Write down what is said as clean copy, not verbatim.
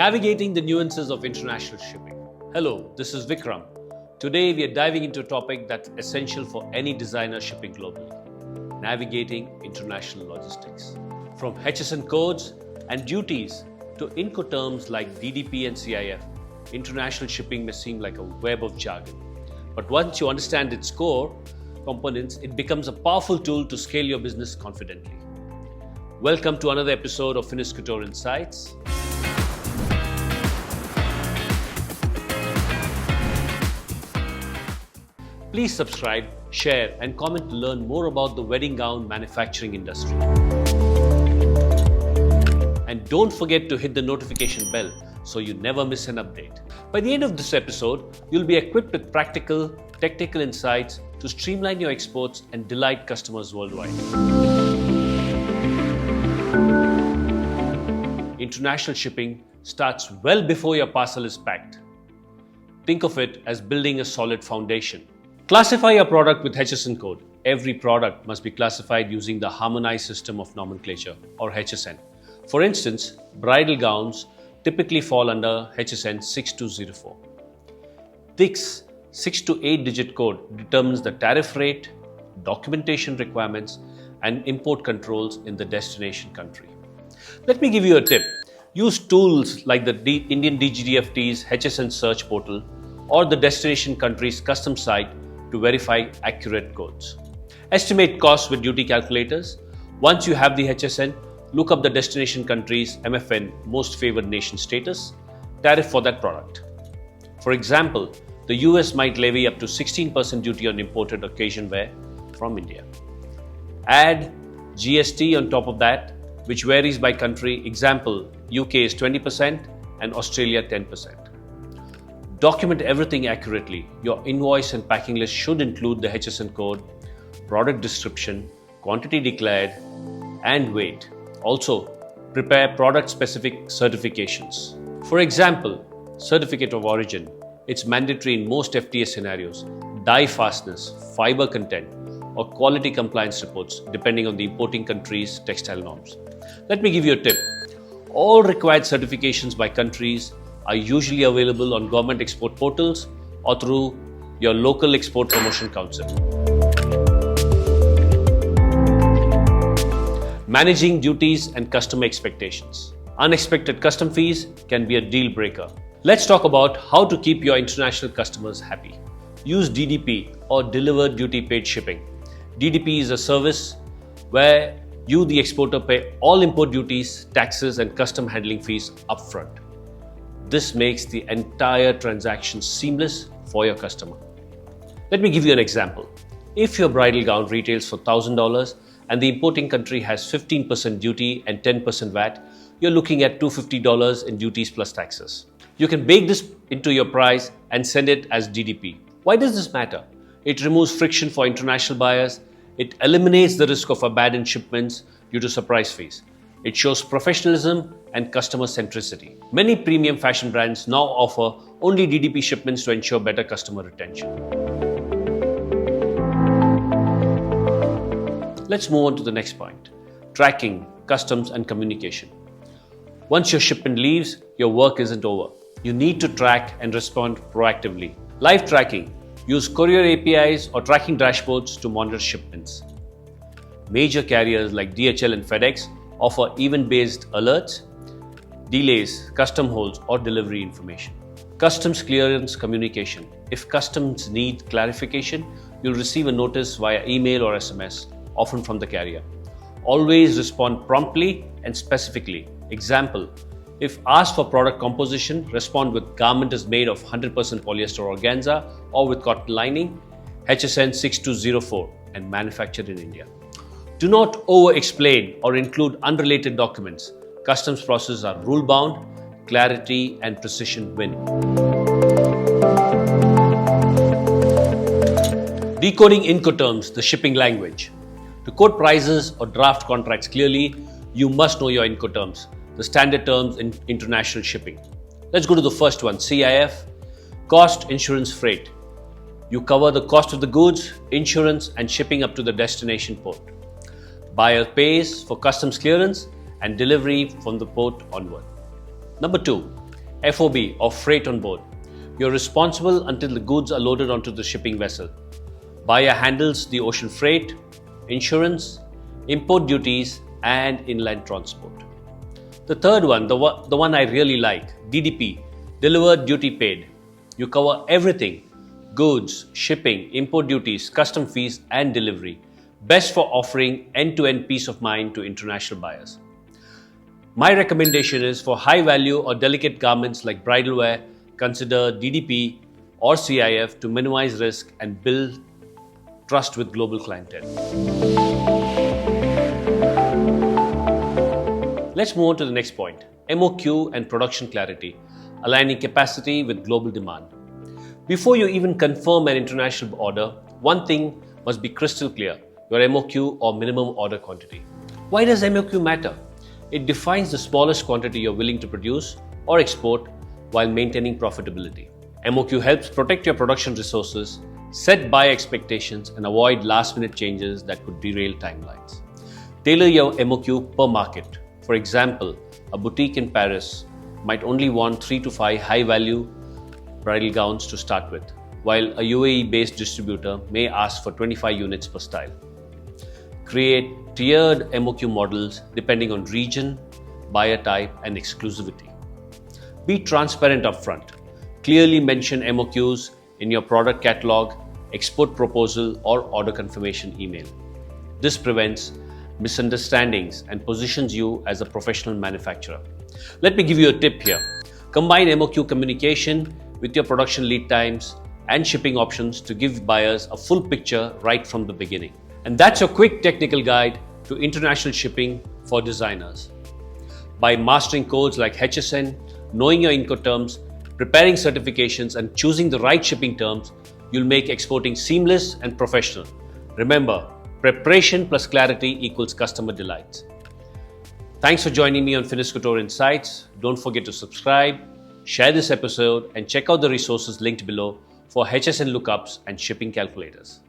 Navigating the nuances of international shipping. Hello, this is Vikram. Today we are diving into a topic that's essential for any designer shipping globally: navigating international logistics. From HSN codes and duties to Incoterms like DDP and CIF, international shipping may seem like a web of jargon. But once you understand its core components, it becomes a powerful tool to scale your business confidently. Welcome to another episode of Finesse Couture Insights. Please subscribe, share, and comment to learn more about the wedding gown manufacturing industry. And don't forget to hit the notification bell so you never miss an update. By the end of this episode, you'll be equipped with practical, technical insights to streamline your exports and delight customers worldwide. International shipping starts well before your parcel is packed. Think of it as building a solid foundation. Classify your product with HSN code. Every product must be classified using the Harmonized System of Nomenclature, or HSN. For instance, bridal gowns typically fall under HSN 6204. This 6 to 8 digit code determines the tariff rate, documentation requirements, and import controls in the destination country. Let me give you a tip. Use tools like the Indian DGDFT's HSN search portal or the destination country's custom site to verify accurate codes. Estimate costs with duty calculators. Once you have the HSN, look up the destination country's MFN, most favored nation status, tariff for that product. For example, the US might levy up to 16% duty on imported occasion wear from India. Add GST on top of that, which varies by country. Example, UK is 20% and Australia 10%. Document everything accurately. Your invoice and packing list should include the HSN code, product description, quantity declared, and weight. Also, prepare product-specific certifications. For example, certificate of origin. It's mandatory in most FTA scenarios. Dye fastness, fiber content, or quality compliance reports, depending on the importing country's textile norms. Let me give you a tip. All required certifications by countries are usually available on government export portals or through your local export promotion council. Managing duties and customer expectations. Unexpected custom fees can be a deal breaker. Let's talk about how to keep your international customers happy. Use DDP, or Delivered Duty Paid Shipping. DDP is a service where you, the exporter, pay all import duties, taxes, and custom handling fees upfront. This makes the entire transaction seamless for your customer. Let me give you an example. If your bridal gown retails for $1,000 and the importing country has 15% duty and 10% VAT, you're looking at $250 in duties plus taxes. You can bake this into your price and send it as DDP. Why does this matter? It removes friction for international buyers. It eliminates the risk of abandoned shipments due to surprise fees. It shows professionalism and customer centricity. Many premium fashion brands now offer only DDP shipments to ensure better customer retention. Let's move on to the next point: tracking, customs, and communication. Once your shipment leaves, your work isn't over. You need to track and respond proactively. Live tracking. Use courier APIs or tracking dashboards to monitor shipments. Major carriers like DHL and FedEx offer event-based alerts, delays, custom holds, or delivery information. Customs clearance communication. If customs need clarification, you'll receive a notice via email or SMS, often from the carrier. Always respond promptly and specifically. Example, if asked for product composition, respond with garment is made of 100% polyester organza or with cotton lining, HSN 6204, and manufactured in India. Do not over-explain or include unrelated documents. Customs processes are rule-bound. Clarity and precision win. Decoding Incoterms, the shipping language. To quote prices or draft contracts clearly, you must know your Incoterms, the standard terms in international shipping. Let's go to the first one, CIF, cost, insurance, freight. You cover the cost of the goods, insurance, and shipping up to the destination port. Buyer pays for customs clearance and delivery from the port onward. Number 2, FOB or freight on board. You're responsible until the goods are loaded onto the shipping vessel. Buyer handles the ocean freight, insurance, import duties, and inland transport. The third one, the one I really like, DDP, Delivered Duty Paid. You cover everything: goods, shipping, import duties, custom fees, and delivery. Best for offering end-to-end peace of mind to international buyers. My recommendation is for high value or delicate garments like bridal wear, consider DDP or CIF to minimize risk and build trust with global clientele. Let's move on to the next point, MOQ and production clarity, aligning capacity with global demand. Before you even confirm an international order, one thing must be crystal clear, your MOQ or minimum order quantity. Why does MOQ matter? It defines the smallest quantity you're willing to produce or export while maintaining profitability. MOQ helps protect your production resources, set buyer expectations, and avoid last-minute changes that could derail timelines. Tailor your MOQ per market. For example, a boutique in Paris might only want 3 to 5 high-value bridal gowns to start with, while a UAE-based distributor may ask for 25 units per style. Create tiered MOQ models depending on region, buyer type, and exclusivity. Be transparent upfront. Clearly mention MOQs in your product catalog, export proposal, or order confirmation email. This prevents misunderstandings and positions you as a professional manufacturer. Let me give you a tip here. Combine MOQ communication with your production lead times and shipping options to give buyers a full picture right from the beginning. And that's your quick technical guide to international shipping for designers. By mastering codes like HSN, knowing your Incoterms, preparing certifications, and choosing the right shipping terms, you'll make exporting seamless and professional. Remember, preparation plus clarity equals customer delight. Thanks for joining me on Finesse Couture Insights. Don't forget to subscribe, share this episode, and check out the resources linked below for HSN lookups and shipping calculators.